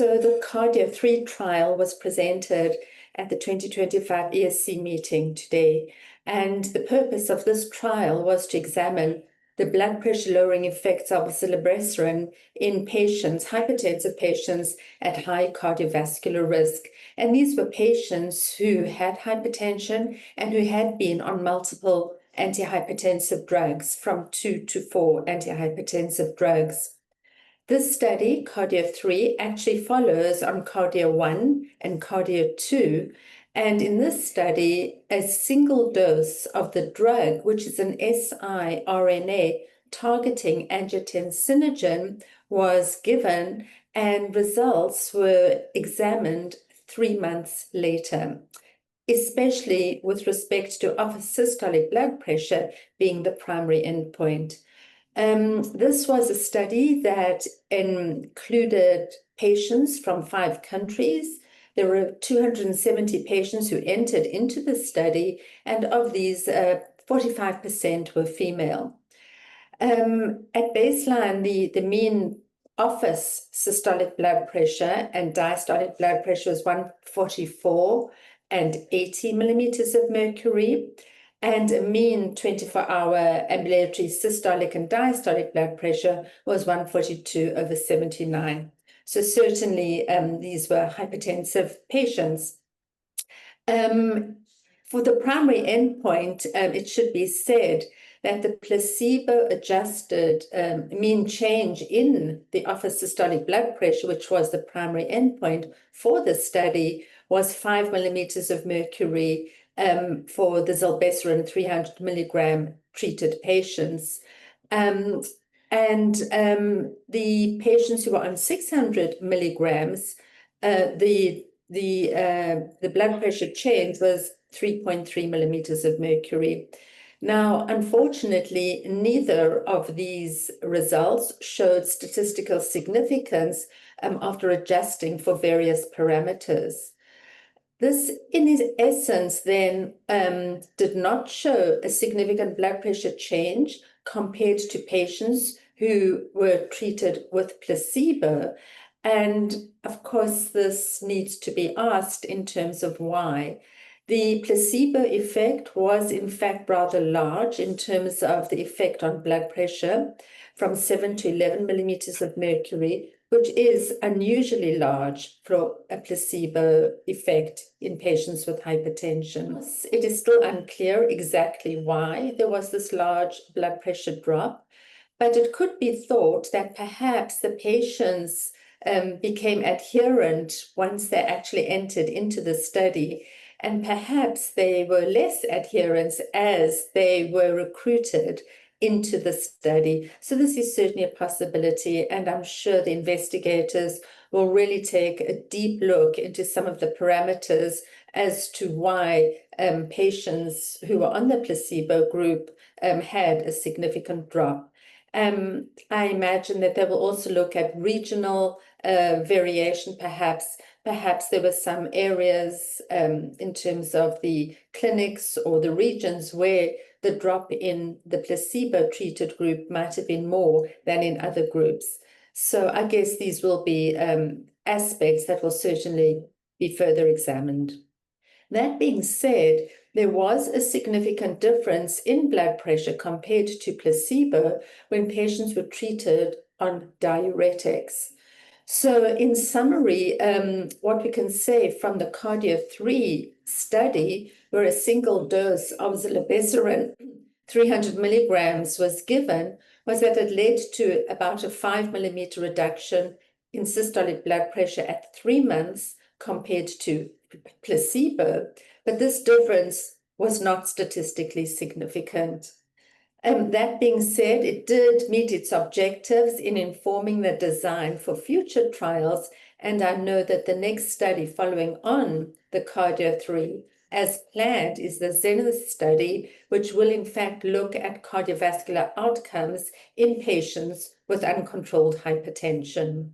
So the KARDIA 3 trial was presented at the 2025 ESC meeting today, and the purpose of this trial was to examine the blood pressure lowering effects of zilebesiran in patients, hypertensive patients at high cardiovascular risk. And these were patients who had hypertension and who had been on multiple antihypertensive drugs, from 2 to 4 antihypertensive drugs. This study, KARDIA 3, actually follows on KARDIA 1 and KARDIA 2. And in this study, a single dose of the drug, which is an siRNA targeting angiotensinogen, was given, and results were examined 3 months later, especially with respect to upper systolic blood pressure being the primary endpoint. This was a study that included patients from 5 countries. There were 270 patients who entered into the study, and of these, 45% were female. At baseline, the mean office systolic blood pressure and diastolic blood pressure was 144 and 80 millimeters of mercury, and a mean 24-hour ambulatory systolic and diastolic blood pressure was 142/79. So certainly these were hypertensive patients. For the primary endpoint, it should be said that the placebo-adjusted mean change in the office systolic blood pressure, which was the primary endpoint for the study, was 5 millimeters of mercury for the zilebesiran 300 milligram treated patients. The patients who were on 600 milligrams, the blood pressure change was 3.3 millimeters of mercury. Now, unfortunately, neither of these results showed statistical significance after adjusting for various parameters. This, in its essence, then did not show a significant blood pressure change compared to patients who were treated with placebo. And of course, this needs to be asked in terms of why. The placebo effect was, in fact, rather large in terms of the effect on blood pressure, from 7 to 11 millimeters of mercury, which is unusually large for a placebo effect in patients with hypertension. It is still unclear exactly why there was this large blood pressure drop, but it could be thought that perhaps the patients became adherent once they actually entered into the study, and perhaps they were less adherent as they were recruited into the study. So this is certainly a possibility, and I'm sure the investigators will really take a deep look into some of the parameters as to why patients who were on the placebo group had a significant drop. I imagine that they will also look at regional variation, perhaps. Perhaps there were some areas in terms of the clinics or the regions where the drop in the placebo-treated group might have been more than in other groups. So I guess these will be aspects that will certainly be further examined. That being said, there was a significant difference in blood pressure compared to placebo when patients were treated on diuretics. So in summary, what we can say from the KARDIA 3 study, where a single dose of zilebesiran 300 milligrams was given, was that it led to about a 5 millimeter reduction in systolic blood pressure at 3 months compared to placebo. But this difference was not statistically significant. That being said, it did meet its objectives in informing the design for future trials, and I know that the next study following on the KARDIA 3, as planned, is the Zenith study, which will in fact look at cardiovascular outcomes in patients with uncontrolled hypertension.